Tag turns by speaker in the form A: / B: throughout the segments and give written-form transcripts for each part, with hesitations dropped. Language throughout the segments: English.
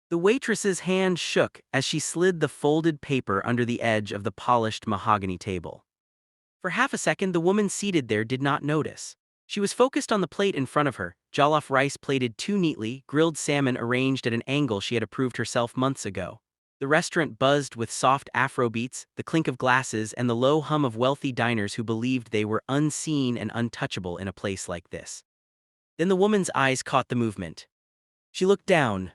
A: The waitress's hand shook as she slid the folded paper under the edge of the polished mahogany table. For half a second, the woman seated there did not notice. She was focused on the plate in front of her, jollof rice plated too neatly, grilled salmon arranged at an angle she had approved herself months ago. The restaurant buzzed with soft Afrobeats, the clink of glasses, and the low hum of wealthy diners who believed they were unseen and untouchable in a place like this. Then the woman's eyes caught the movement. She looked down.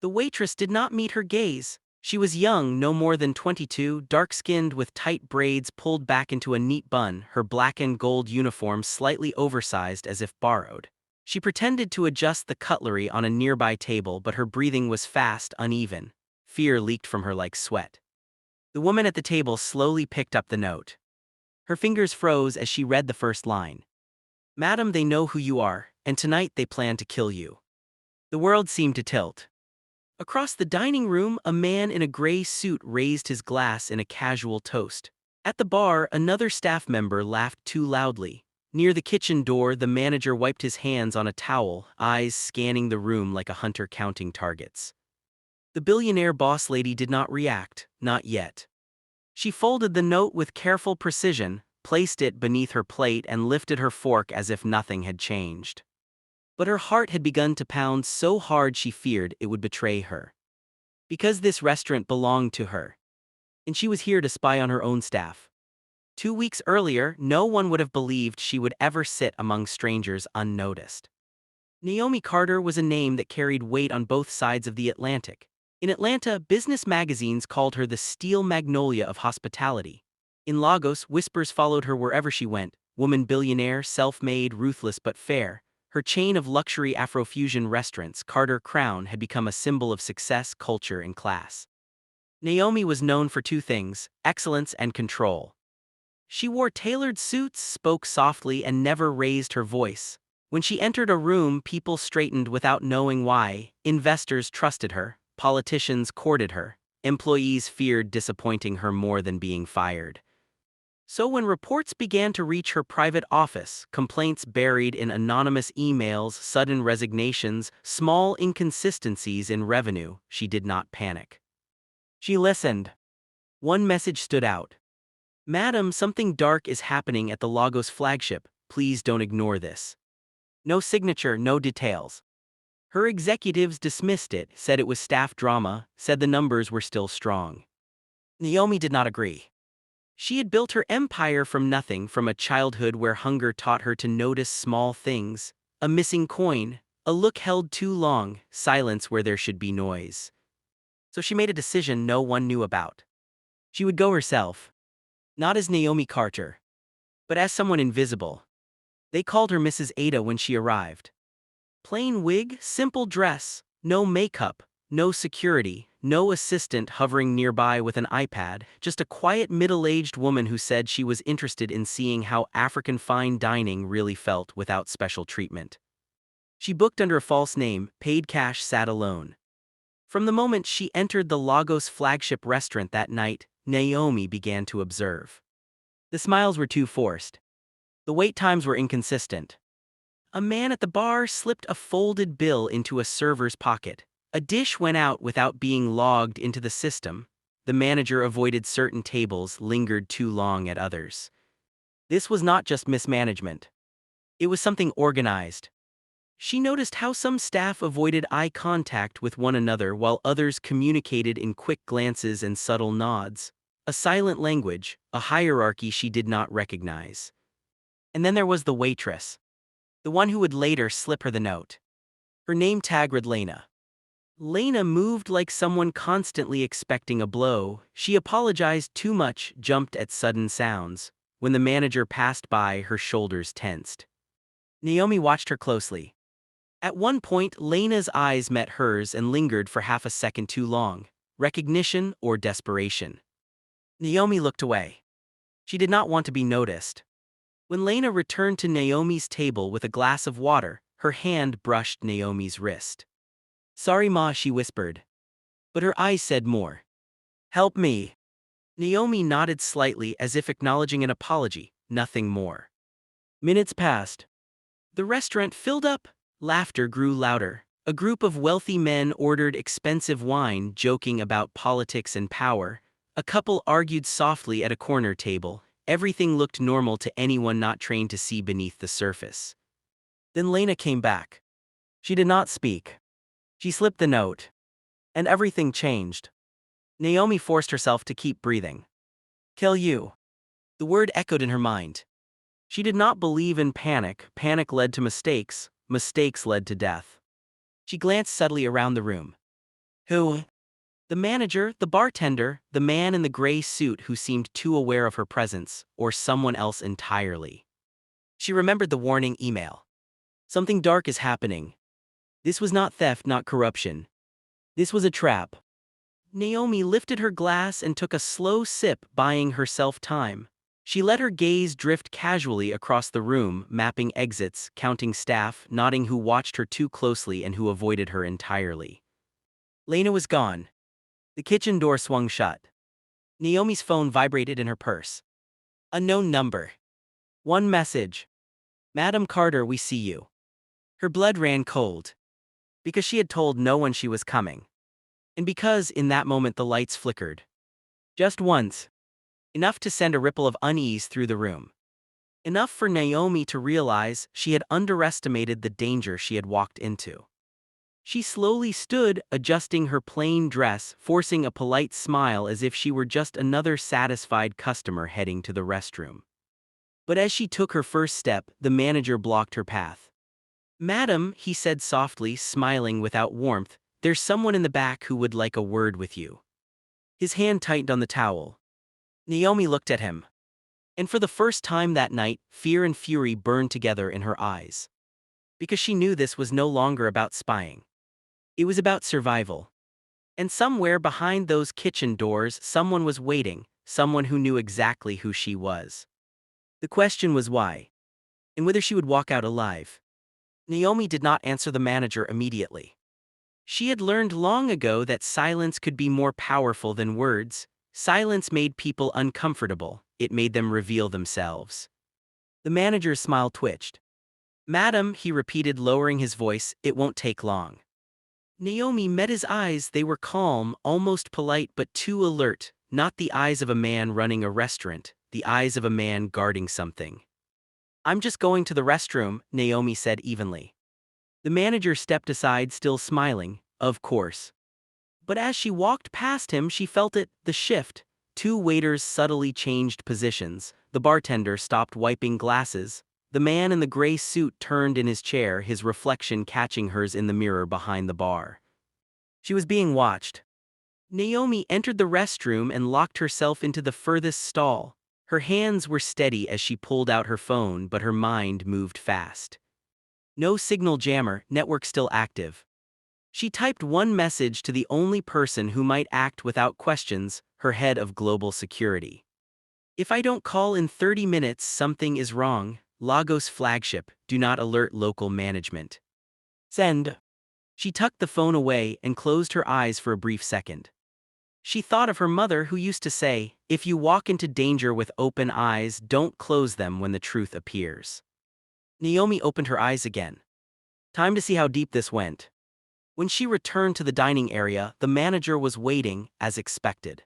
A: The waitress did not meet her gaze. She was young, no more than 22, dark-skinned with tight braids pulled back into a neat bun, her black and gold uniform slightly oversized as if borrowed. She pretended to adjust the cutlery on a nearby table, but her breathing was fast, uneven. Fear leaked from her like sweat. The woman at the table slowly picked up the note. Her fingers froze as she read the first line. "Madam, they know who you are, and tonight they plan to kill you." The world seemed to tilt. Across the dining room, a man in a gray suit raised his glass in a casual toast. At the bar, another staff member laughed too loudly. Near the kitchen door, the manager wiped his hands on a towel, eyes scanning the room like a hunter counting targets. The billionaire boss lady did not react, not yet. She folded the note with careful precision, placed it beneath her plate, and lifted her fork as if nothing had changed. But her heart had begun to pound so hard she feared it would betray her. Because this restaurant belonged to her. And she was here to spy on her own staff. 2 weeks earlier, no one would have believed she would ever sit among strangers unnoticed. Naomi Carter was a name that carried weight on both sides of the Atlantic. In Atlanta, business magazines called her the steel magnolia of hospitality. In Lagos, whispers followed her wherever she went: woman billionaire, self-made, ruthless but fair. Her chain of luxury Afrofusion restaurants, Carter Crown, had become a symbol of success, culture, and class. Naomi was known for two things: excellence and control. She wore tailored suits, spoke softly, and never raised her voice. When she entered a room, people straightened without knowing why. Investors trusted her, politicians courted her, employees feared disappointing her more than being fired. So when reports began to reach her private office, complaints buried in anonymous emails, sudden resignations, small inconsistencies in revenue, she did not panic. She listened. One message stood out. "Madam, something dark is happening at the Lagos flagship. Please don't ignore this." No signature, no details. Her executives dismissed it, said it was staff drama, said the numbers were still strong. Naomi did not agree. She had built her empire from nothing, from a childhood where hunger taught her to notice small things: a missing coin, a look held too long, silence where there should be noise. So she made a decision no one knew about. She would go herself. Not as Naomi Carter, but as someone invisible. They called her Mrs. Ada when she arrived. Plain wig, simple dress, no makeup, no security, no assistant hovering nearby with an iPad, just a quiet middle-aged woman who said she was interested in seeing how African fine dining really felt without special treatment. She booked under a false name, paid cash, sat alone. From the moment she entered the Lagos flagship restaurant that night, Naomi began to observe. The smiles were too forced. The wait times were inconsistent. A man at the bar slipped a folded bill into a server's pocket. A dish went out without being logged into the system. The manager avoided certain tables, lingered too long at others. This was not just mismanagement. It was something organized. She noticed how some staff avoided eye contact with one another while others communicated in quick glances and subtle nods. A silent language, a hierarchy she did not recognize. And then there was the waitress. The one who would later slip her the note. Her name tag read Lena. Lena moved like someone constantly expecting a blow. She apologized too much, jumped at sudden sounds. When the manager passed by, her shoulders tensed. Naomi watched her closely. At one point, Lena's eyes met hers and lingered for half a second too long. Recognition or desperation? Naomi looked away. She did not want to be noticed. When Lena returned to Naomi's table with a glass of water, her hand brushed Naomi's wrist. "Sorry, Ma," she whispered. But her eyes said more. "Help me." Naomi nodded slightly as if acknowledging an apology, nothing more. Minutes passed. The restaurant filled up. Laughter grew louder. A group of wealthy men ordered expensive wine, joking about politics and power. A couple argued softly at a corner table. Everything looked normal to anyone not trained to see beneath the surface. Then Lena came back. She did not speak. She slipped the note. And everything changed. Naomi forced herself to keep breathing. Kill you. The word echoed in her mind. She did not believe in panic. Panic led to mistakes. Mistakes led to death. She glanced subtly around the room. Who? The manager, the bartender, the man in the gray suit who seemed too aware of her presence, or someone else entirely. She remembered the warning email. Something dark is happening. This was not theft, not corruption. This was a trap. Naomi lifted her glass and took a slow sip, buying herself time. She let her gaze drift casually across the room, mapping exits, counting staff, noting who watched her too closely and who avoided her entirely. Lena was gone. The kitchen door swung shut. Naomi's phone vibrated in her purse. Unknown number. One message. Madam Carter, we see you. Her blood ran cold. Because she had told no one she was coming. And because, in that moment, the lights flickered. Just once. Enough to send a ripple of unease through the room. Enough for Naomi to realize she had underestimated the danger she had walked into. She slowly stood, adjusting her plain dress, forcing a polite smile as if she were just another satisfied customer heading to the restroom. But as she took her first step, the manager blocked her path. Madam, he said softly, smiling without warmth, there's someone in the back who would like a word with you. His hand tightened on the towel. Naomi looked at him. And for the first time that night, fear and fury burned together in her eyes. Because she knew this was no longer about spying. It was about survival. And somewhere behind those kitchen doors, someone was waiting, someone who knew exactly who she was. The question was why, and whether she would walk out alive. Naomi did not answer the manager immediately. She had learned long ago that silence could be more powerful than words. Silence made people uncomfortable. It made them reveal themselves. The manager's smile twitched. Madam, he repeated, lowering his voice, it won't take long. Naomi met his eyes. They were calm, almost polite, but too alert, not the eyes of a man running a restaurant, the eyes of a man guarding something. I'm just going to the restroom, Naomi said evenly. The manager stepped aside, still smiling, of course. But as she walked past him, she felt it, the shift. Two waiters subtly changed positions. The bartender stopped wiping glasses. The man in the gray suit turned in his chair, his reflection catching hers in the mirror behind the bar. She was being watched. Naomi entered the restroom and locked herself into the furthest stall. Her hands were steady as she pulled out her phone, but her mind moved fast. No signal jammer, network still active. She typed one message to the only person who might act without questions, her head of global security. If I don't call in 30 minutes, something is wrong. Lagos flagship, do not alert local management. Send. She tucked the phone away and closed her eyes for a brief second. She thought of her mother who used to say, if you walk into danger with open eyes, don't close them when the truth appears. Naomi opened her eyes again. Time to see how deep this went. When she returned to the dining area, the manager was waiting, as expected.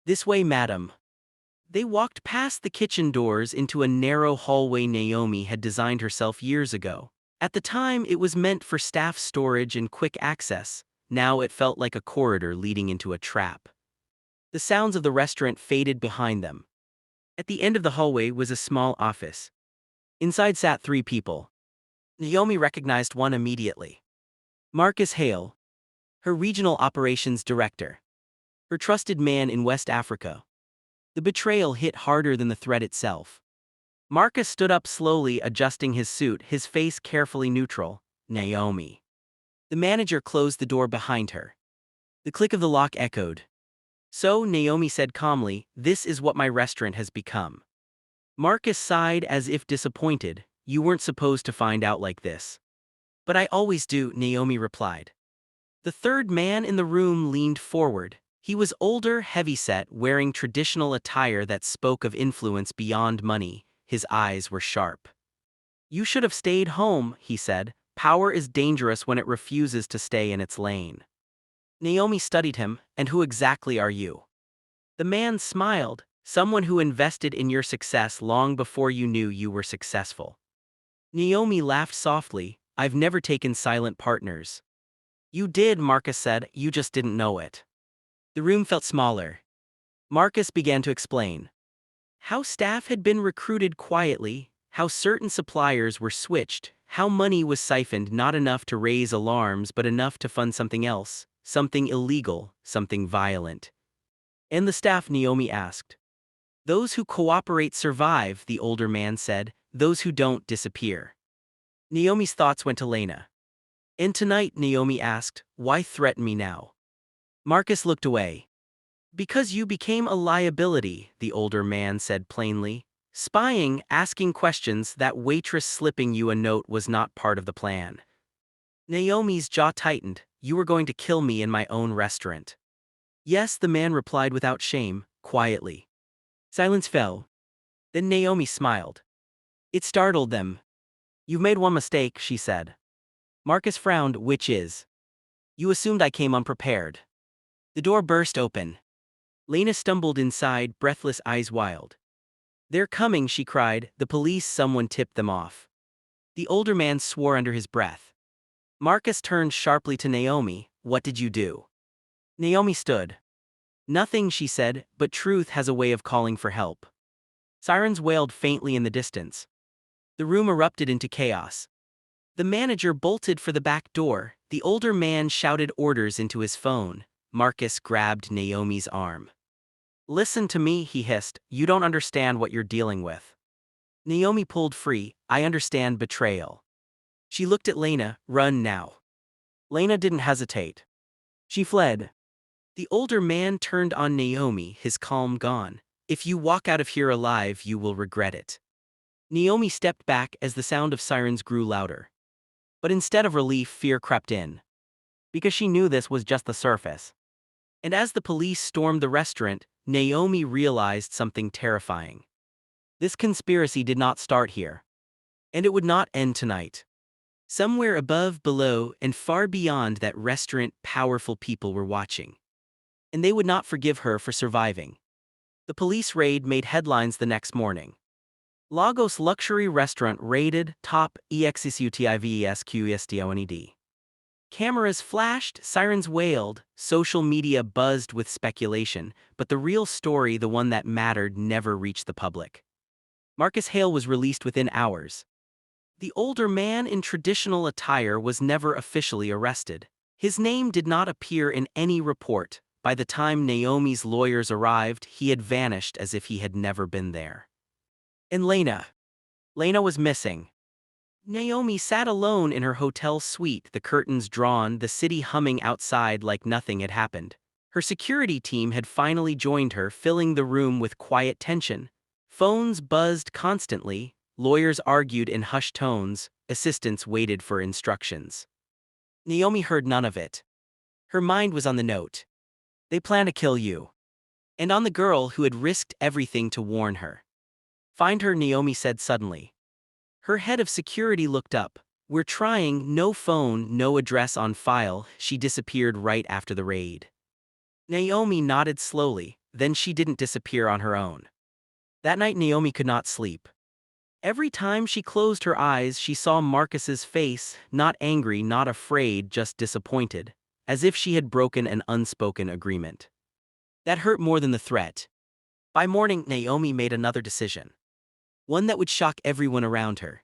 A: This way, madam. They walked past the kitchen doors into a narrow hallway Naomi had designed herself years ago. At the time, it was meant for staff storage and quick access. Now it felt like a corridor leading into a trap. The sounds of the restaurant faded behind them. At the end of the hallway was a small office. Inside sat 3 people. Naomi recognized one immediately. Marcus Hale, her regional operations director. Her trusted man in West Africa. The betrayal hit harder than the threat itself. Marcus stood up slowly, adjusting his suit, his face carefully neutral. Naomi. The manager closed the door behind her. The click of the lock echoed. So, Naomi said calmly, this is what my restaurant has become. Marcus sighed as if disappointed. You weren't supposed to find out like this. But I always do, Naomi replied. The third man in the room leaned forward. He was older, heavyset, wearing traditional attire that spoke of influence beyond money. His eyes were sharp. You should have stayed home, he said. Power is dangerous when it refuses to stay in its lane. Naomi studied him. And who exactly are you? The man smiled. Someone who invested in your success long before you knew you were successful. Naomi laughed softly. I've never taken silent partners. You did, Marcus said, you just didn't know it. The room felt smaller. Marcus began to explain how staff had been recruited quietly, how certain suppliers were switched, how money was siphoned, not enough to raise alarms but enough to fund something else, something illegal, something violent. And the staff, Naomi asked. Those who cooperate survive, the older man said. Those who don't disappear. Naomi's thoughts went to Lena. And tonight, Naomi asked, why threaten me now? Marcus looked away. Because you became a liability, the older man said plainly. Spying, asking questions, that waitress slipping you a note was not part of the plan. Naomi's jaw tightened. You were going to kill me in my own restaurant. Yes, the man replied without shame, quietly. Silence fell. Then Naomi smiled. It startled them. You've made one mistake, she said. Marcus frowned, which is? You assumed I came unprepared. The door burst open. Lena stumbled inside, breathless, eyes wild. They're coming, she cried. The police, someone tipped them off. The older man swore under his breath. Marcus turned sharply to Naomi. What did you do? Naomi stood. Nothing, she said, but truth has a way of calling for help. Sirens wailed faintly in the distance. The room erupted into chaos. The manager bolted for the back door. The older man shouted orders into his phone. Marcus grabbed Naomi's arm. Listen to me, he hissed. You don't understand what you're dealing with. Naomi pulled free. I understand betrayal. She looked at Lena. Run now. Lena didn't hesitate. She fled. The older man turned on Naomi, his calm gone. If you walk out of here alive, you will regret it. Naomi stepped back as the sound of sirens grew louder. But instead of relief, fear crept in. Because she knew this was just the surface. And as the police stormed the restaurant, Naomi realized something terrifying. This conspiracy did not start here. And it would not end tonight. Somewhere above, below, and far beyond that restaurant, powerful people were watching. And they would not forgive her for surviving. The police raid made headlines the next morning. Lagos luxury restaurant raided, top exisutivisqstioned. Cameras flashed, sirens wailed, social media buzzed with speculation, but the real story, the one that mattered, never reached the public. Marcus Hale was released within hours. The older man in traditional attire was never officially arrested. His name did not appear in any report. By the time Naomi's lawyers arrived, he had vanished as if he had never been there. And Lena was missing. Naomi sat alone in her hotel suite, the curtains drawn, the city humming outside like nothing had happened. Her security team had finally joined her, filling the room with quiet tension. Phones buzzed constantly, lawyers argued in hushed tones, assistants waited for instructions. Naomi heard none of it. Her mind was on the note. They plan to kill you. And on the girl who had risked everything to warn her. Find her, Naomi said suddenly. Her head of security looked up. We're trying, no phone, no address on file. She disappeared right after the raid. Naomi nodded slowly, then she didn't disappear on her own. That night Naomi could not sleep. Every time she closed her eyes, she saw Marcus's face, not angry, not afraid, just disappointed, as if she had broken an unspoken agreement. That hurt more than the threat. By morning, Naomi made another decision. One that would shock everyone around her.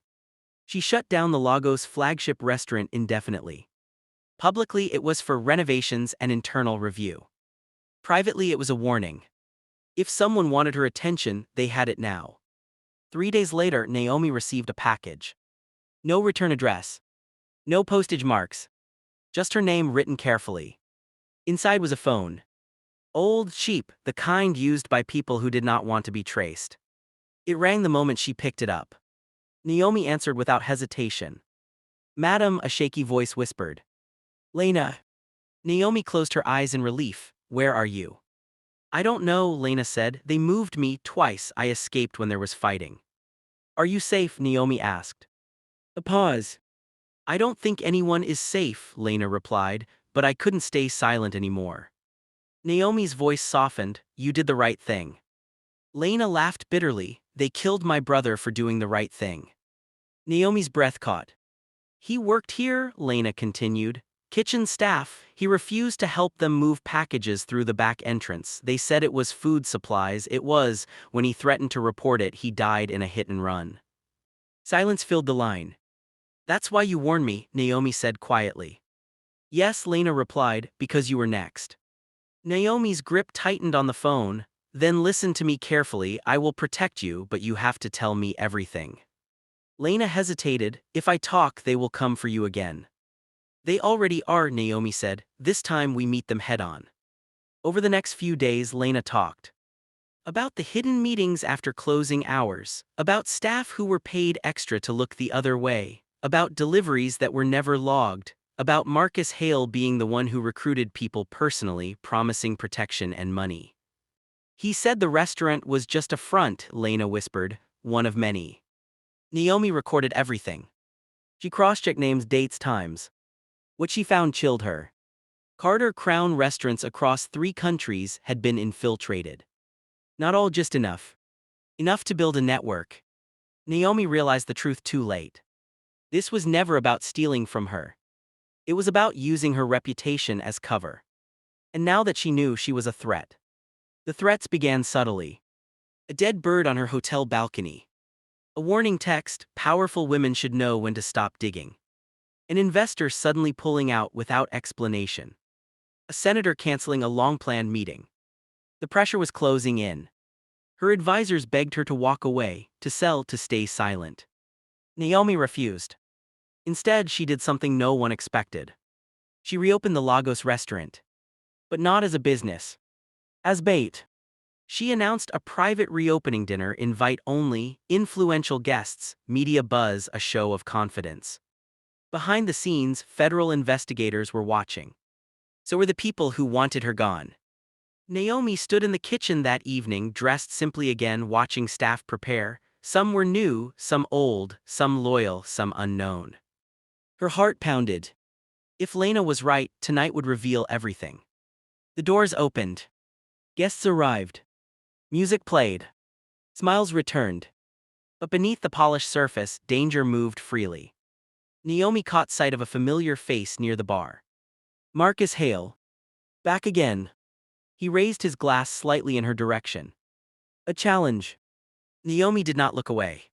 A: She shut down the Lagos flagship restaurant indefinitely. Publicly, it was for renovations and internal review. Privately, it was a warning. If someone wanted her attention, they had it now. 3 days later, Naomi received a package. No return address. No postage marks. Just her name written carefully. Inside was a phone. Old, cheap, the kind used by people who did not want to be traced. It rang the moment she picked it up. Naomi answered without hesitation. Madam, a shaky voice whispered. Lena. Naomi closed her eyes in relief. Where are you? I don't know, Lena said. They moved me twice. I escaped when there was fighting. Are you safe? Naomi asked. A pause. I don't think anyone is safe, Lena replied, but I couldn't stay silent anymore. Naomi's voice softened. You did the right thing. Lena laughed bitterly. They killed my brother for doing the right thing. Naomi's breath caught. He worked here, Lena continued. Kitchen staff. He refused to help them move packages through the back entrance. They said it was food supplies. It was. When he threatened to report it, he died in a hit and run. Silence filled the line. That's why you warned me, Naomi said quietly. Yes, Lena replied, because you were next. Naomi's grip tightened on the phone. Then listen to me carefully. I will protect you, but you have to tell me everything. Lena hesitated. If I talk, they will come for you again. They already are, Naomi said. This time we meet them head-on. Over the next few days, Lena talked about the hidden meetings after closing hours, about staff who were paid extra to look the other way, about deliveries that were never logged, about Marcus Hale being the one who recruited people personally, promising protection and money. He said the restaurant was just a front, Lena whispered, one of many. Naomi recorded everything. She cross-checked names, dates, times. What she found chilled her. Carter Crown restaurants across 3 countries had been infiltrated. Not all just enough. Enough to build a network. Naomi realized the truth too late. This was never about stealing from her. It was about using her reputation as cover. And now that she knew, she was a threat. The threats began subtly. A dead bird on her hotel balcony. A warning text, powerful women should know when to stop digging. An investor suddenly pulling out without explanation. A senator canceling a long-planned meeting. The pressure was closing in. Her advisors begged her to walk away, to sell, to stay silent. Naomi refused. Instead, she did something no one expected. She reopened the Lagos restaurant. But not as a business. As bait. She announced a private reopening dinner, invite only, influential guests, media buzz, a show of confidence. Behind the scenes, federal investigators were watching. So were the people who wanted her gone. Naomi stood in the kitchen that evening, dressed simply again, watching staff prepare. Some were new, some old, some loyal, some unknown. Her heart pounded. If Lena was right, tonight would reveal everything. The doors opened. Guests arrived. Music played. Smiles returned. But beneath the polished surface, danger moved freely. Naomi caught sight of a familiar face near the bar. Marcus Hale. Back again. He raised his glass slightly in her direction. A challenge. Naomi did not look away.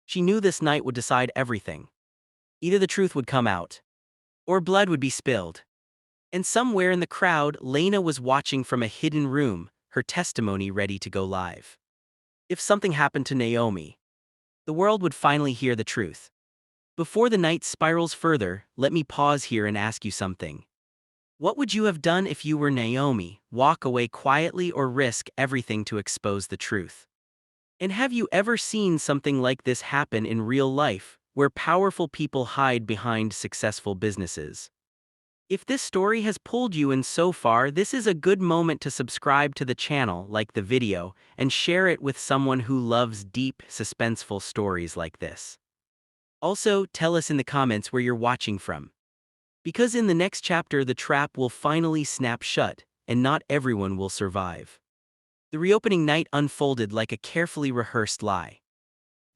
A: She knew this night would decide everything. Either the truth would come out, or blood would be spilled. And somewhere in the crowd, Lena was watching from a hidden room, her testimony ready to go live. If something happened to Naomi, the world would finally hear the truth. Before the night spirals further, let me pause here and ask you something. What would you have done if you were Naomi? Walk away quietly or risk everything to expose the truth? And have you ever seen something like this happen in real life, where powerful people hide behind successful businesses? If this story has pulled you in so far, this is a good moment to subscribe to the channel, like the video, and share it with someone who loves deep, suspenseful stories like this. Also, tell us in the comments where you're watching from. Because in the next chapter, the trap will finally snap shut, and not everyone will survive. The reopening night unfolded like a carefully rehearsed lie.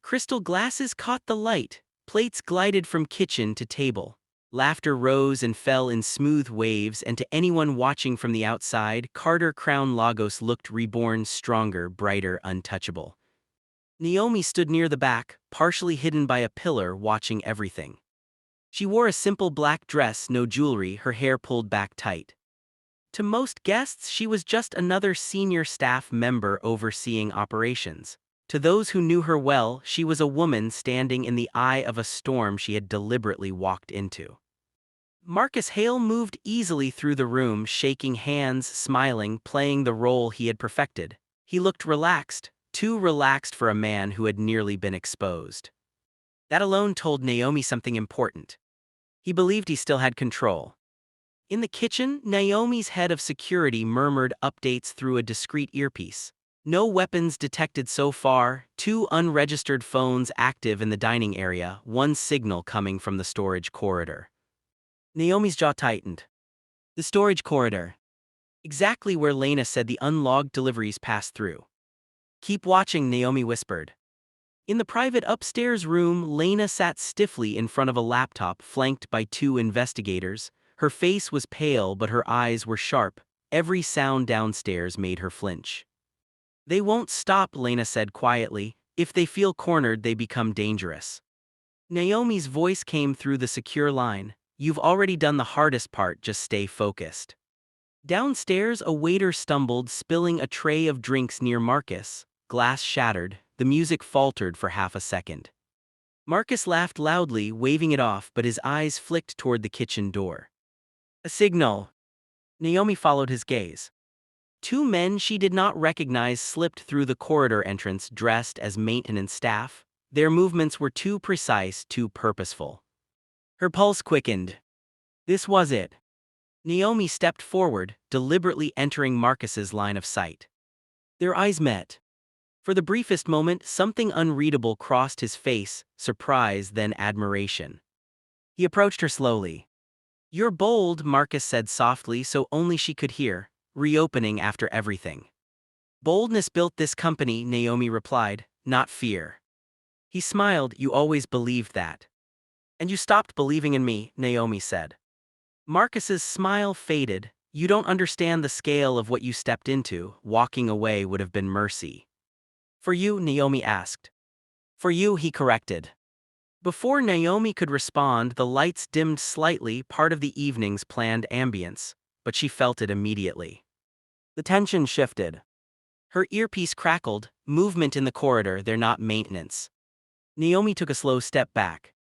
A: Crystal glasses caught the light, plates glided from kitchen to table. Laughter rose and fell in smooth waves, and to anyone watching from the outside, Carter Crown Lagos looked reborn, stronger, brighter, untouchable. Naomi stood near the back, partially hidden by a pillar, watching everything. She wore a simple black dress, no jewelry, her hair pulled back tight. To most guests, she was just another senior staff member overseeing operations. To those who knew her well, she was a woman standing in the eye of a storm she had deliberately walked into. Marcus Hale moved easily through the room, shaking hands, smiling, playing the role he had perfected. He looked relaxed, too relaxed for a man who had nearly been exposed. That alone told Naomi something important. He believed he still had control. In the kitchen, Naomi's head of security murmured updates through a discreet earpiece. No weapons detected so far, 2 unregistered phones active in the dining area, 1 signal coming from the storage corridor. Naomi's jaw tightened. The storage corridor. Exactly where Lena said the unlogged deliveries passed through. Keep watching, Naomi whispered. In the private upstairs room, Lena sat stiffly in front of a laptop flanked by 2 investigators. Her face was pale but her eyes were sharp. Every sound downstairs made her flinch. They won't stop, Lena said quietly. If they feel cornered, they become dangerous. Naomi's voice came through the secure line. You've already done the hardest part, just stay focused. Downstairs, a waiter stumbled, spilling a tray of drinks near Marcus. Glass shattered. The music faltered for half a second. Marcus laughed loudly, waving it off, but his eyes flicked toward the kitchen door. A signal. Naomi followed his gaze. 2 men she did not recognize slipped through the corridor entrance dressed as maintenance staff. Their movements were too precise, too purposeful. Her pulse quickened. This was it. Naomi stepped forward, deliberately entering Marcus's line of sight. Their eyes met. For the briefest moment, something unreadable crossed his face, surprise, then admiration. He approached her slowly. You're bold, Marcus said softly so only she could hear, reopening after everything. Boldness built this company, Naomi replied, not fear. He smiled, you always believed that. And you stopped believing in me, Naomi said. Marcus's smile faded. You don't understand the scale of what you stepped into. Walking away would have been mercy. For you, Naomi asked. For you, he corrected. Before Naomi could respond, the lights dimmed slightly, part of the evening's planned ambience, but she felt it immediately. The tension shifted. Her earpiece crackled, movement in the corridor, they're not maintenance. Naomi took a slow step back.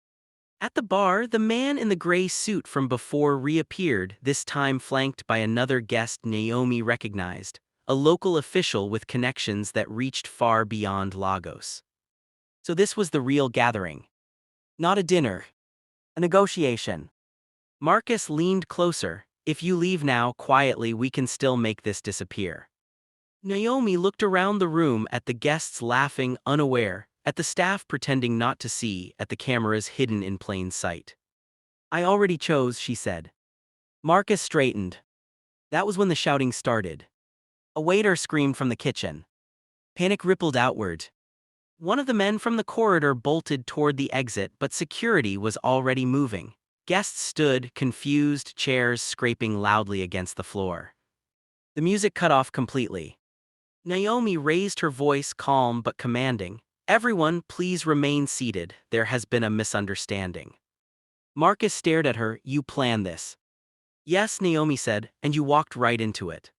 A: At the bar, the man in the gray suit from before reappeared, this time flanked by another guest Naomi recognized, a local official with connections that reached far beyond Lagos. So this was the real gathering. Not a dinner. A negotiation. Marcus leaned closer. If you leave now quietly, we can still make this disappear. Naomi looked around the room at the guests laughing, unaware, at the staff pretending not to see, at the cameras hidden in plain sight. I already chose, she said. Marcus straightened. That was when the shouting started. A waiter screamed from the kitchen. Panic rippled outward. One of the men from the corridor bolted toward the exit, but security was already moving. Guests stood, confused, chairs scraping loudly against the floor. The music cut off completely. Naomi raised her voice, calm but commanding. Everyone, please remain seated. There has been a misunderstanding. Marcus stared at her. You planned this. Yes, Naomi said, and you walked right into it.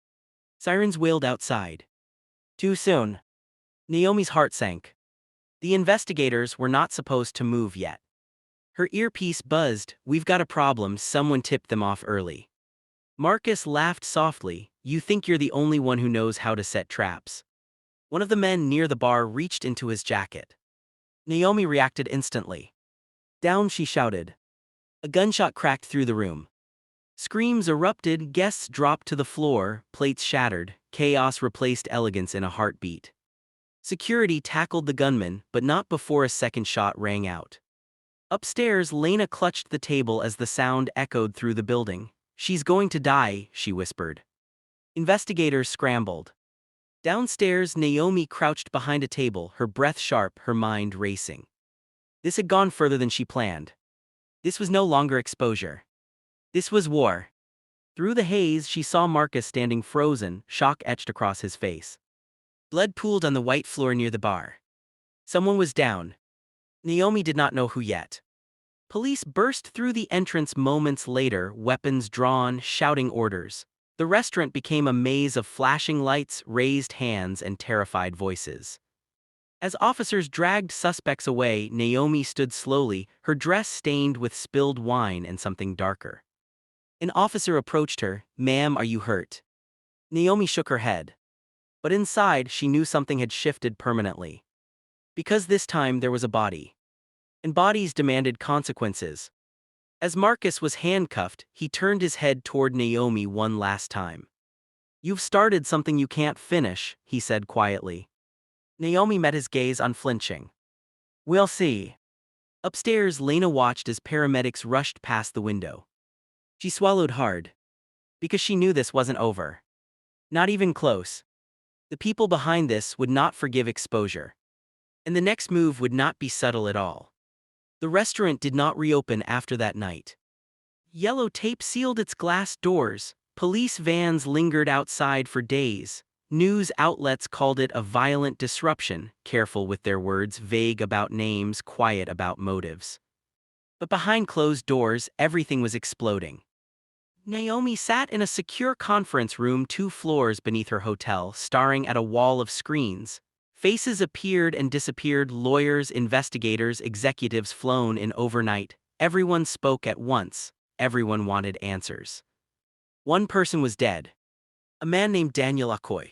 A: Sirens wailed outside. Too soon. Naomi's heart sank. The investigators were not supposed to move yet. Her earpiece buzzed. We've got a problem, someone tipped them off early. Marcus laughed softly. You think you're the only one who knows how to set traps. One of the men near the bar reached into his jacket. Naomi reacted instantly. Down, she shouted. A gunshot cracked through the room. Screams erupted, guests dropped to the floor, plates shattered, chaos replaced elegance in a heartbeat. Security tackled the gunman, but not before a second shot rang out. Upstairs, Lena clutched the table as the sound echoed through the building. She's going to die, she whispered. Investigators scrambled. Downstairs, Naomi crouched behind a table, her breath sharp, her mind racing. This had gone further than she planned. This was no longer exposure. This was war. Through the haze, she saw Marcus standing frozen, shock etched across his face. Blood pooled on the white floor near the bar. Someone was down. Naomi did not know who yet. Police burst through the entrance moments later, weapons drawn, shouting orders. The restaurant became a maze of flashing lights, raised hands, and terrified voices. As officers dragged suspects away, Naomi stood slowly, her dress stained with spilled wine and something darker. An officer approached her. Ma'am, are you hurt? Naomi shook her head. But inside, she knew something had shifted permanently. Because this time there was a body. And bodies demanded consequences. As Marcus was handcuffed, he turned his head toward Naomi one last time. You've started something you can't finish, he said quietly. Naomi met his gaze unflinching. We'll see. Upstairs, Lena watched as paramedics rushed past the window. She swallowed hard, because she knew this wasn't over. Not even close. The people behind this would not forgive exposure. And the next move would not be subtle at all. The restaurant did not reopen after that night. Yellow tape sealed its glass doors, police vans lingered outside for days, news outlets called it a violent disruption, careful with their words, vague about names, quiet about motives. But behind closed doors, everything was exploding. Naomi sat in a secure conference room 2 floors beneath her hotel, staring at a wall of screens. Faces appeared and disappeared, lawyers, investigators, executives flown in overnight. Everyone spoke at once. Everyone wanted answers. One person was dead. A man named Daniel Akoy.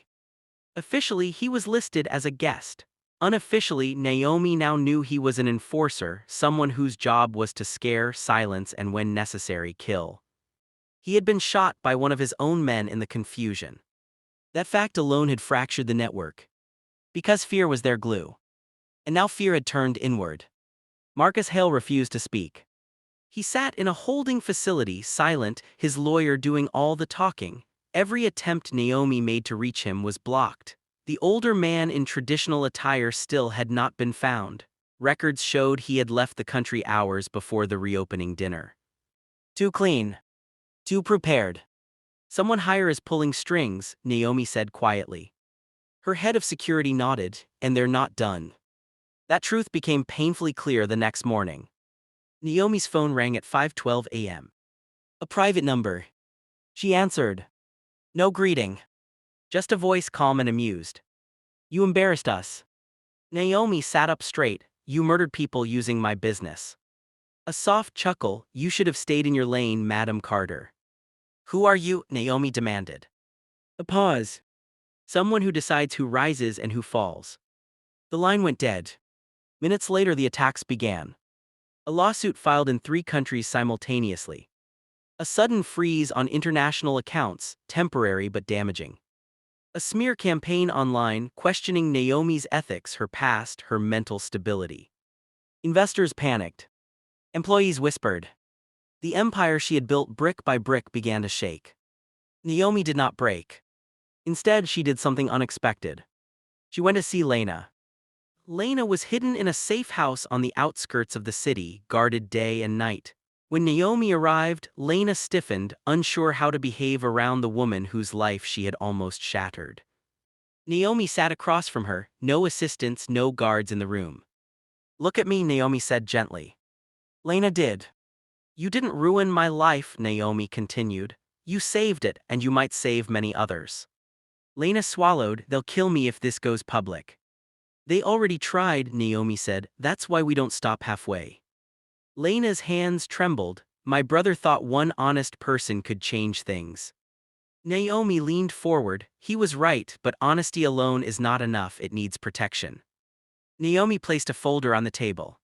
A: Officially, he was listed as a guest. Unofficially, Naomi now knew he was an enforcer, someone whose job was to scare, silence, and when necessary, kill. He had been shot by one of his own men in the confusion. That fact alone had fractured the network. Because fear was their glue. And now fear had turned inward. Marcus Hale refused to speak. He sat in a holding facility, silent, his lawyer doing all the talking. Every attempt Naomi made to reach him was blocked. The older man in traditional attire still had not been found. Records showed he had left the country hours before the reopening dinner. Too clean. Too prepared. Someone higher is pulling strings, Naomi said quietly. Her head of security nodded, and they're not done. That truth became painfully clear the next morning. Naomi's phone rang at 5:12 a.m. A private number. She answered. No greeting. Just a voice calm and amused. You embarrassed us. Naomi sat up straight. You murdered people using my business. A soft chuckle. You should have stayed in your lane, Madam Carter. Who are you? Naomi demanded. A pause. Someone who decides who rises and who falls. The line went dead. Minutes later, the attacks began. A lawsuit filed in 3 countries simultaneously. A sudden freeze on international accounts, temporary but damaging. A smear campaign online questioning Naomi's ethics, her past, her mental stability. Investors panicked. Employees whispered. The empire she had built brick by brick began to shake. Naomi did not break. Instead, she did something unexpected. She went to see Lena. Lena was hidden in a safe house on the outskirts of the city, guarded day and night. When Naomi arrived, Lena stiffened, unsure how to behave around the woman whose life she had almost shattered. Naomi sat across from her, no assistants, no guards in the room. Look at me, Naomi said gently. Lena did. You didn't ruin my life, Naomi continued. You saved it, and you might save many others. Lena swallowed. They'll kill me if this goes public. They already tried, Naomi said. That's why we don't stop halfway. Lena's hands trembled. My brother thought one honest person could change things. Naomi leaned forward. He was right, but honesty alone is not enough, it needs protection. Naomi placed a folder on the table.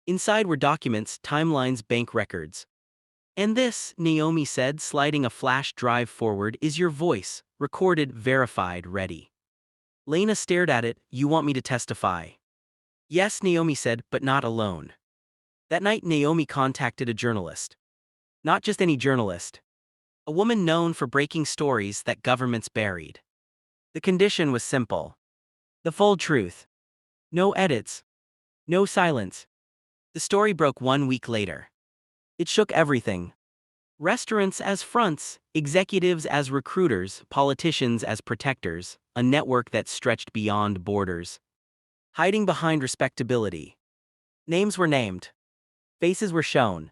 A: Inside were documents, timelines, bank records. And this, Naomi said, sliding a flash drive forward, is your voice, recorded, verified, ready. Lena stared at it. You want me to testify? Yes, Naomi said, but not alone. That night, Naomi contacted a journalist. Not just any journalist. A woman known for breaking stories that governments buried. The condition was simple. The full truth. No edits. No silence. The story broke 1 week later. It shook everything. Restaurants as fronts, executives as recruiters, politicians as protectors, a network that stretched beyond borders. Hiding behind respectability. Names were named. Faces were shown.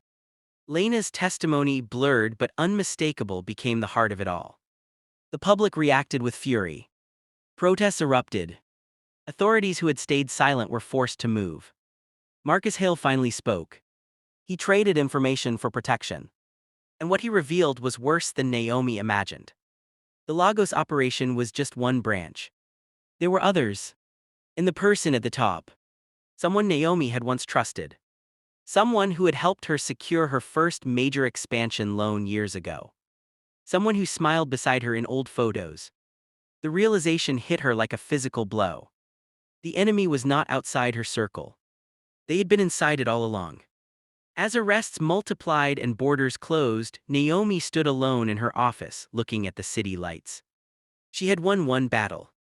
A: Lena's testimony, blurred but unmistakable, became the heart of it all. The public reacted with fury. Protests erupted. Authorities who had stayed silent were forced to move. Marcus Hale finally spoke. He traded information for protection. And what he revealed was worse than Naomi imagined. The Lagos operation was just one branch. There were others. And the person at the top. Someone Naomi had once trusted. Someone who had helped her secure her first major expansion loan years ago. someone who smiled beside her in old photos. The realization hit her like a physical blow. The enemy was not outside her circle. They had been inside it all along. As arrests multiplied and borders closed, Naomi stood alone in her office, looking at the city lights. She had won one battle.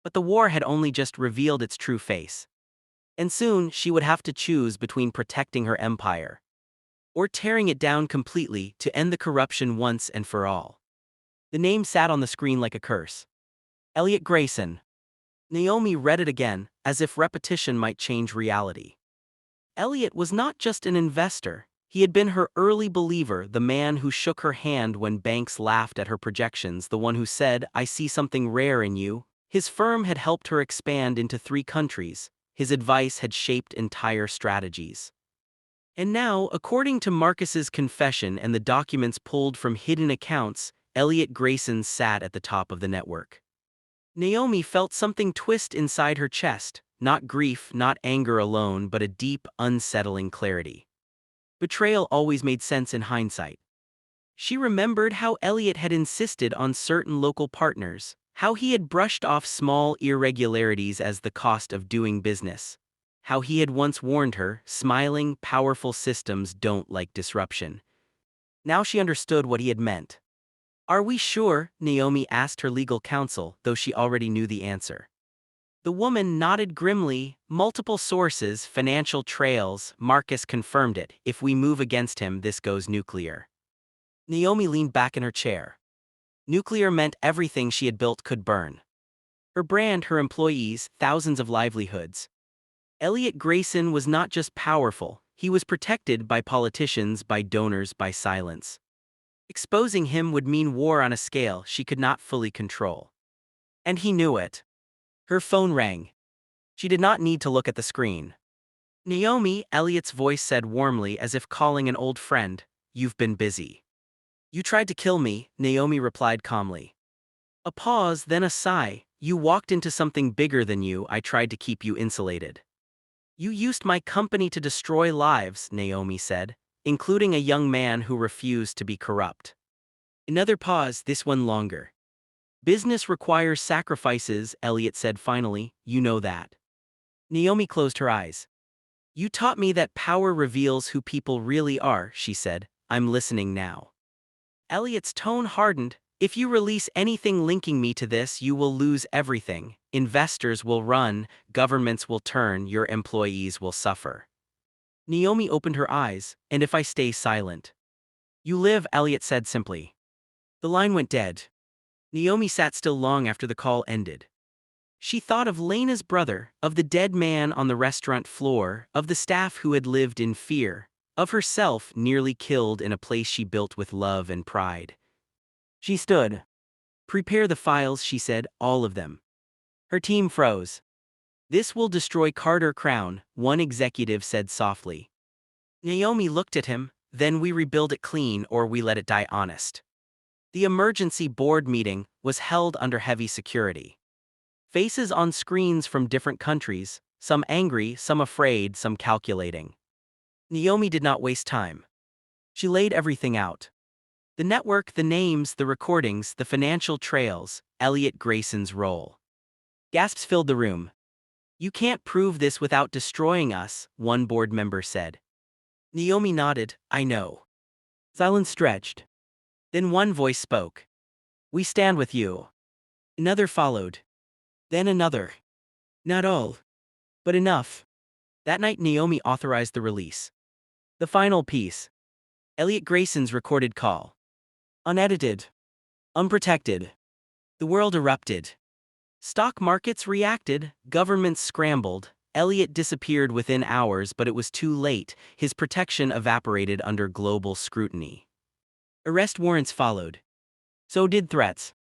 A: But the war had only just revealed its true face. And soon, she would have to choose between protecting her empire or tearing it down completely to end the corruption once and for all. The name sat on the screen like a curse. Elliot Grayson. Naomi read it again, as if repetition might change reality. Elliot was not just an investor. He had been her early believer, the man who shook her hand when banks laughed at her projections, the one who said, "I see something rare in you." His firm had helped her expand into 3 countries. His advice had shaped entire strategies. And now, according to Marcus's confession and the documents pulled from hidden accounts, Elliot Grayson sat at the top of the network. Naomi felt something twist inside her chest, not grief, not anger alone, but a deep, unsettling clarity. Betrayal always made sense in hindsight. She remembered how Elliot had insisted on certain local partners, how he had brushed off small irregularities as the cost of doing business, how he had once warned her, smiling, powerful systems don't like disruption. Now she understood what he had meant. "Are we sure?" Naomi asked her legal counsel, though she already knew the answer. The woman nodded grimly. "Multiple sources, financial trails, Marcus confirmed it. If we move against him, this goes nuclear." Naomi leaned back in her chair. Nuclear meant everything she had built could burn. Her brand, her employees, thousands of livelihoods. Elliot Grayson was not just powerful, he was protected by politicians, by donors, by silence. Exposing him would mean war on a scale she could not fully control. And he knew it. Her phone rang. She did not need to look at the screen. "Naomi," Elliot's voice said warmly, as if calling an old friend, "you've been busy." "You tried to kill me," Naomi replied calmly. A pause, then a sigh. "You walked into something bigger than you. I tried to keep you insulated." "You used my company to destroy lives," Naomi said, "including a young man who refused to be corrupt." Another pause, this one longer. "Business requires sacrifices," Elliot said finally. "You know that." Naomi closed her eyes. "You taught me that power reveals who people really are," she said. "I'm listening now." Elliot's tone hardened. "If you release anything linking me to this, you will lose everything. Investors will run, governments will turn, your employees will suffer." Naomi opened her eyes. "And if I stay silent?" "You live," Elliot said simply. The line went dead. Naomi sat still long after the call ended. She thought of Lena's brother, of the dead man on the restaurant floor, of the staff who had lived in fear, of herself nearly killed in a place she built with love and pride. She stood. "Prepare the files," she said, "all of them." Her team froze. "This will destroy Carter Crown," one executive said softly. Naomi looked at him. "Then we rebuild it clean or we let it die honest." The emergency board meeting was held under heavy security. Faces on screens from different countries, some angry, some afraid, some calculating. Naomi did not waste time. She laid everything out. The network, the names, the recordings, the financial trails, Elliot Grayson's role. Gasps filled the room. "You can't prove this without destroying us," one board member said. Naomi nodded. "I know." Silence stretched. Then one voice spoke. "We stand with you." Another followed. Then another. "Not all. But enough." That night Naomi authorized the release. The final piece. Elliot Grayson's recorded call. Unedited. Unprotected. The world erupted. Stock markets reacted, governments scrambled. Elliot disappeared within hours, but it was too late. His protection evaporated under global scrutiny. Arrest warrants followed. So did threats.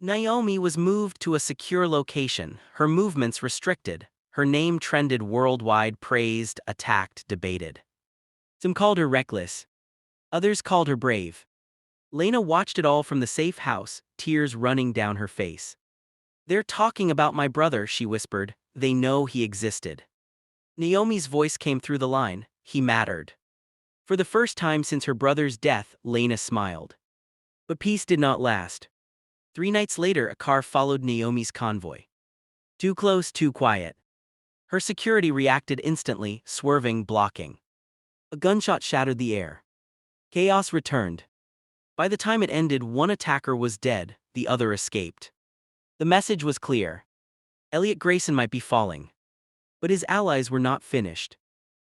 A: Naomi was moved to a secure location, her movements restricted. Her name trended worldwide, praised, attacked, debated. Some called her reckless. Others called her brave. Lena watched it all from the safe house, tears running down her face. "They're talking about my brother," she whispered. "They know he existed." Naomi's voice came through the line. "He mattered." For the first time since her brother's death, Lena smiled. But peace did not last. 3 nights later, a car followed Naomi's convoy. Too close, too quiet. Her security reacted instantly, swerving, blocking. A gunshot shattered the air. Chaos returned. By the time it ended, one attacker was dead, the other escaped. The message was clear. Elliot Grayson might be falling. But his allies were not finished.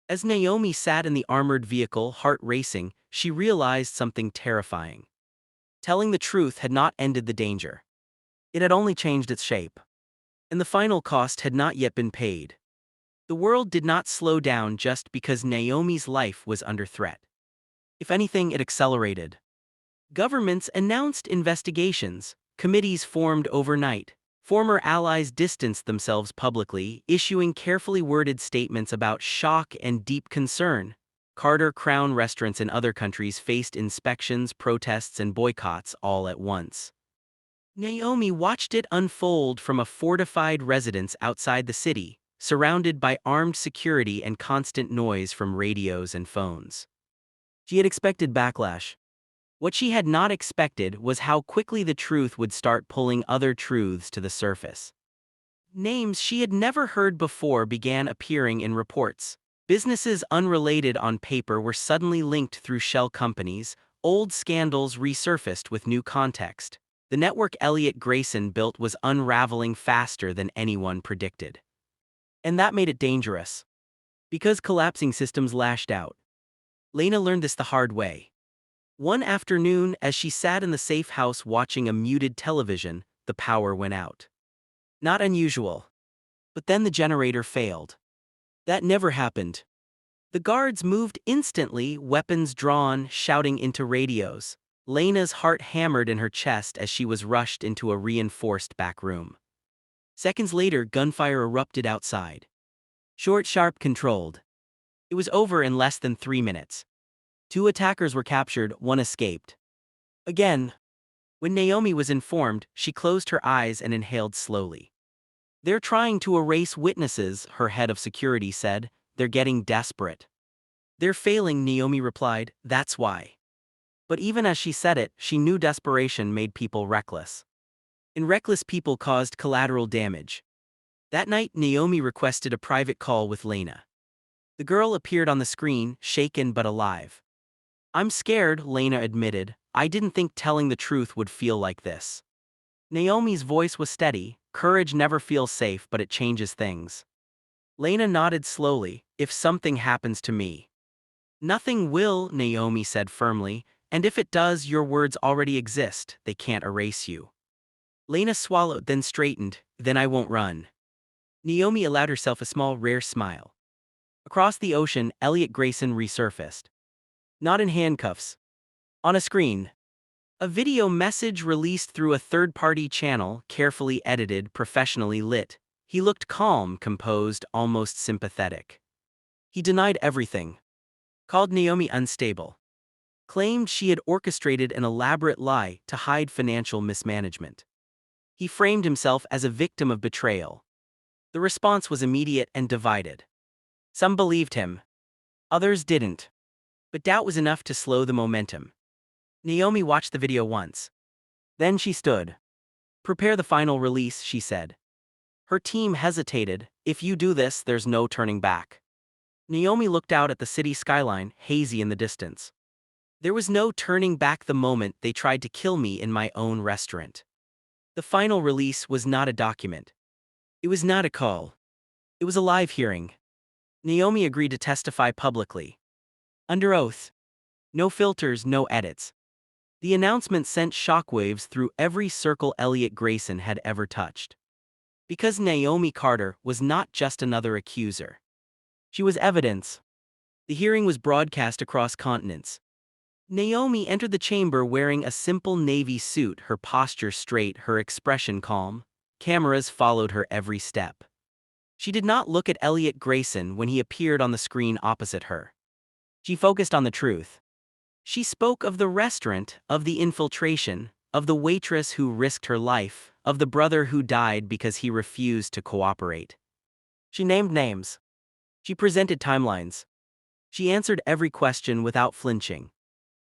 A: As Naomi sat in the armored vehicle, heart racing, she realized something terrifying. Telling the truth had not ended the danger. It had only changed its shape. And the final cost had not yet been paid. The world did not slow down just because Naomi's life was under threat. If anything, it accelerated. Governments announced investigations, committees formed overnight. Former allies distanced themselves publicly, issuing carefully worded statements about shock and deep concern. Carter Crown restaurants in other countries faced inspections, protests, and boycotts all at once. Naomi watched it unfold from a fortified residence outside the city, surrounded by armed security and constant noise from radios and phones. She had expected backlash. What she had not expected was how quickly the truth would start pulling other truths to the surface. Names she had never heard before began appearing in reports. Businesses unrelated on paper were suddenly linked through shell companies, old scandals resurfaced with new context. The network Elliot Grayson built was unraveling faster than anyone predicted. And that made it dangerous. Because collapsing systems lashed out. Lena learned this the hard way. One afternoon, as she sat in the safe house watching a muted television, the power went out. Not unusual. But then the generator failed. That never happened. The guards moved instantly, weapons drawn, shouting into radios. Lena's heart hammered in her chest as she was rushed into a reinforced back room. Seconds later, gunfire erupted outside. Short, sharp, controlled. It was over in less than 3 minutes. 2 attackers were captured, 1 escaped. Again. When Naomi was informed, she closed her eyes and inhaled slowly. "They're trying to erase witnesses," her head of security said. "They're getting desperate." "They're failing," Naomi replied. "That's why." But even as she said it, she knew desperation made people reckless. And reckless people caused collateral damage. That night, Naomi requested a private call with Lena. The girl appeared on the screen, shaken but alive. "I'm scared," Lena admitted. "I didn't think telling the truth would feel like this." Naomi's voice was steady. "Courage never feels safe, but it changes things." Lena nodded slowly. "If something happens to me." "Nothing will," Naomi said firmly. "And if it does, your words already exist. They can't erase you." Lena swallowed, then straightened. "Then I won't run." Naomi allowed herself a small, rare smile. Across the ocean, Elliot Grayson resurfaced. Not in handcuffs. On a screen. A video message released through a third-party channel, carefully edited, professionally lit. He looked calm, composed, almost sympathetic. He denied everything. Called Naomi unstable. Claimed she had orchestrated an elaborate lie to hide financial mismanagement. He framed himself as a victim of betrayal. The response was immediate and divided. Some believed him. Others didn't. But doubt was enough to slow the momentum. Naomi watched the video once. Then she stood. "Prepare the final release," she said. Her team hesitated. "If you do this, there's no turning back." Naomi looked out at the city skyline, hazy in the distance. "There was no turning back the moment they tried to kill me in my own restaurant." The final release was not a document. It was not a call. It was a live hearing. Naomi agreed to testify publicly. Under oath. No filters, no edits. The announcement sent shockwaves through every circle Elliot Grayson had ever touched. Because Naomi Carter was not just another accuser. She was evidence. The hearing was broadcast across continents. Naomi entered the chamber wearing a simple navy suit, her posture straight, her expression calm. Cameras followed her every step. She did not look at Elliot Grayson when he appeared on the screen opposite her. She focused on the truth. She spoke of the restaurant, of the infiltration, of the waitress who risked her life, of the brother who died because he refused to cooperate. She named names. She presented timelines. She answered every question without flinching.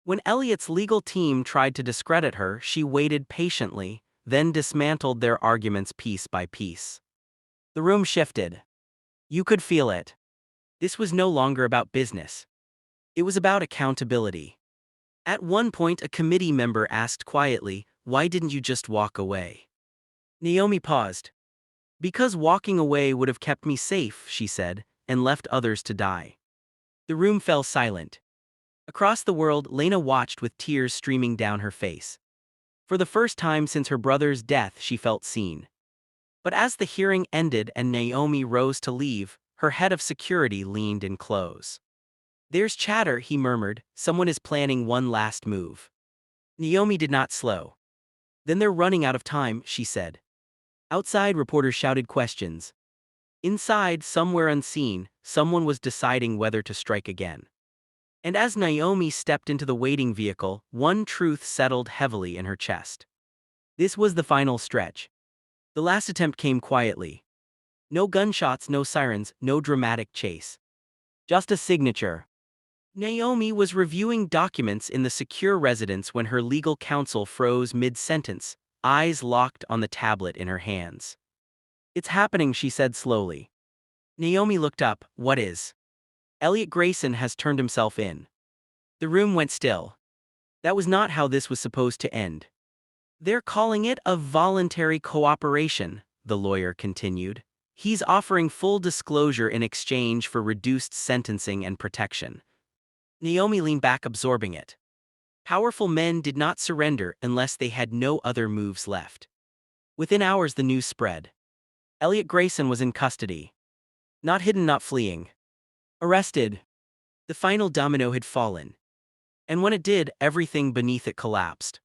A: When Elliot's legal team tried to discredit her, she waited patiently, then dismantled their arguments piece by piece. The room shifted. You could feel it. This was no longer about business. It was about accountability. At one point, a committee member asked quietly, "Why didn't you just walk away?" Naomi paused. "Because walking away would have kept me safe," she said, "and left others to die." The room fell silent. Across the world, Lena watched with tears streaming down her face. For the first time since her brother's death, she felt seen. But as the hearing ended and Naomi rose to leave, her head of security leaned in close. "There's chatter," he murmured. "Someone is planning one last move." Naomi did not slow. "Then they're running out of time," she said. Outside, reporters shouted questions. Inside, somewhere unseen, someone was deciding whether to strike again. And as Naomi stepped into the waiting vehicle, one truth settled heavily in her chest. This was the final stretch. The last attempt came quietly. No gunshots, no sirens, no dramatic chase. Just a signature. Naomi was reviewing documents in the secure residence when her legal counsel froze mid-sentence, eyes locked on the tablet in her hands. "It's happening," she said slowly. Naomi looked up. "What is?" "Elliot Grayson has turned himself in." The room went still. That was not how this was supposed to end. "They're calling it a voluntary cooperation," the lawyer continued. "He's offering full disclosure in exchange for reduced sentencing and protection." Naomi leaned back, absorbing it. Powerful men did not surrender unless they had no other moves left. Within hours, the news spread. Elliot Grayson was in custody. Not hidden, not fleeing. Arrested. The final domino had fallen. And when it did, everything beneath it collapsed.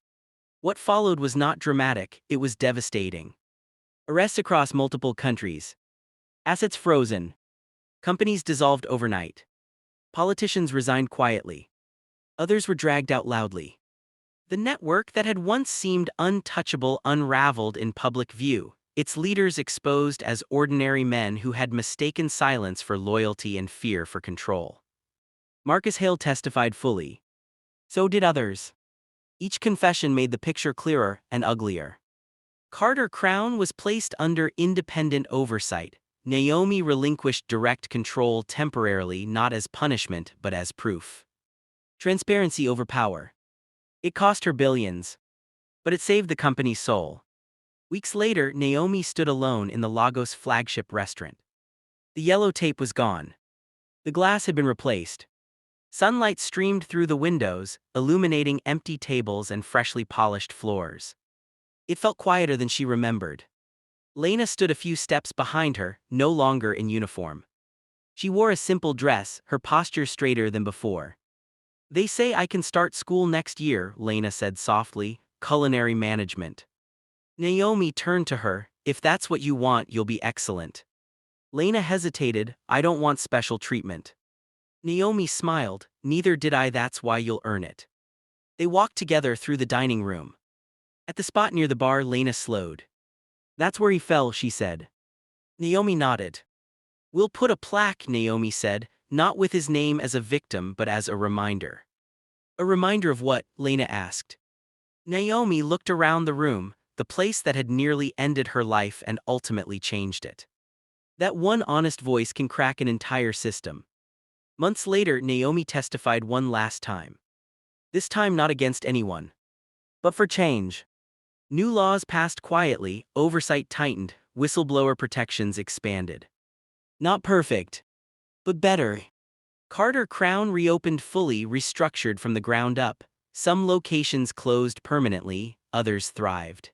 A: What followed was not dramatic, it was devastating. Arrests across multiple countries. Assets frozen. Companies dissolved overnight. Politicians resigned quietly. Others were dragged out loudly. The network that had once seemed untouchable unraveled in public view, its leaders exposed as ordinary men who had mistaken silence for loyalty and fear for control. Marcus Hale testified fully. So did others. Each confession made the picture clearer and uglier. Carter Crown was placed under independent oversight. Naomi relinquished direct control temporarily, not as punishment but as proof. Transparency over power. It cost her billions. But it saved the company's soul. Weeks later, Naomi stood alone in the Lagos flagship restaurant. The yellow tape was gone. The glass had been replaced. Sunlight streamed through the windows, illuminating empty tables and freshly polished floors. It felt quieter than she remembered. Lena stood a few steps behind her, no longer in uniform. She wore a simple dress, her posture straighter than before. "They say I can start school next year," Lena said softly, "culinary management." Naomi turned to her. "If that's what you want, you'll be excellent." Lena hesitated. "I don't want special treatment." Naomi smiled. "Neither did I, that's why you'll earn it." They walked together through the dining room. At the spot near the bar, Lena slowed. "That's where he fell," she said. Naomi nodded. "We'll put a plaque," Naomi said, "not with his name as a victim but as a reminder." "A reminder of what?" Lena asked. Naomi looked around the room, the place that had nearly ended her life and ultimately changed it. That one honest voice can crack an entire system. Months later, Naomi testified one last time. This time not against anyone, but for change. New laws passed quietly, oversight tightened, whistleblower protections expanded. Not perfect, but better. Carter Crown reopened fully, restructured from the ground up. Some locations closed permanently, others thrived.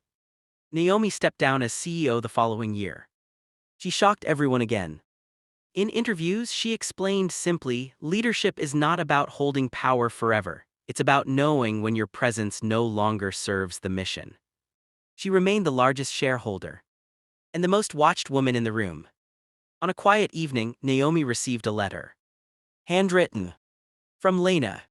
A: Naomi stepped down as CEO the following year. She shocked everyone again. In interviews, she explained simply, leadership is not about holding power forever. It's about knowing when your presence no longer serves the mission. She remained the largest shareholder and the most watched woman in the room. On a quiet evening, Naomi received a letter. Handwritten. From Lena.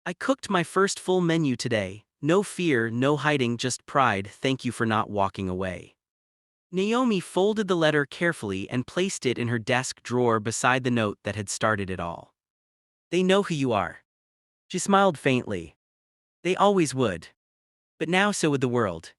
A: "I cooked my first full menu today. No fear, no hiding, just pride. Thank you for not walking away." Naomi folded the letter carefully and placed it in her desk drawer beside the note that had started it all. "They know who you are." She smiled faintly. They always would. But now so would the world.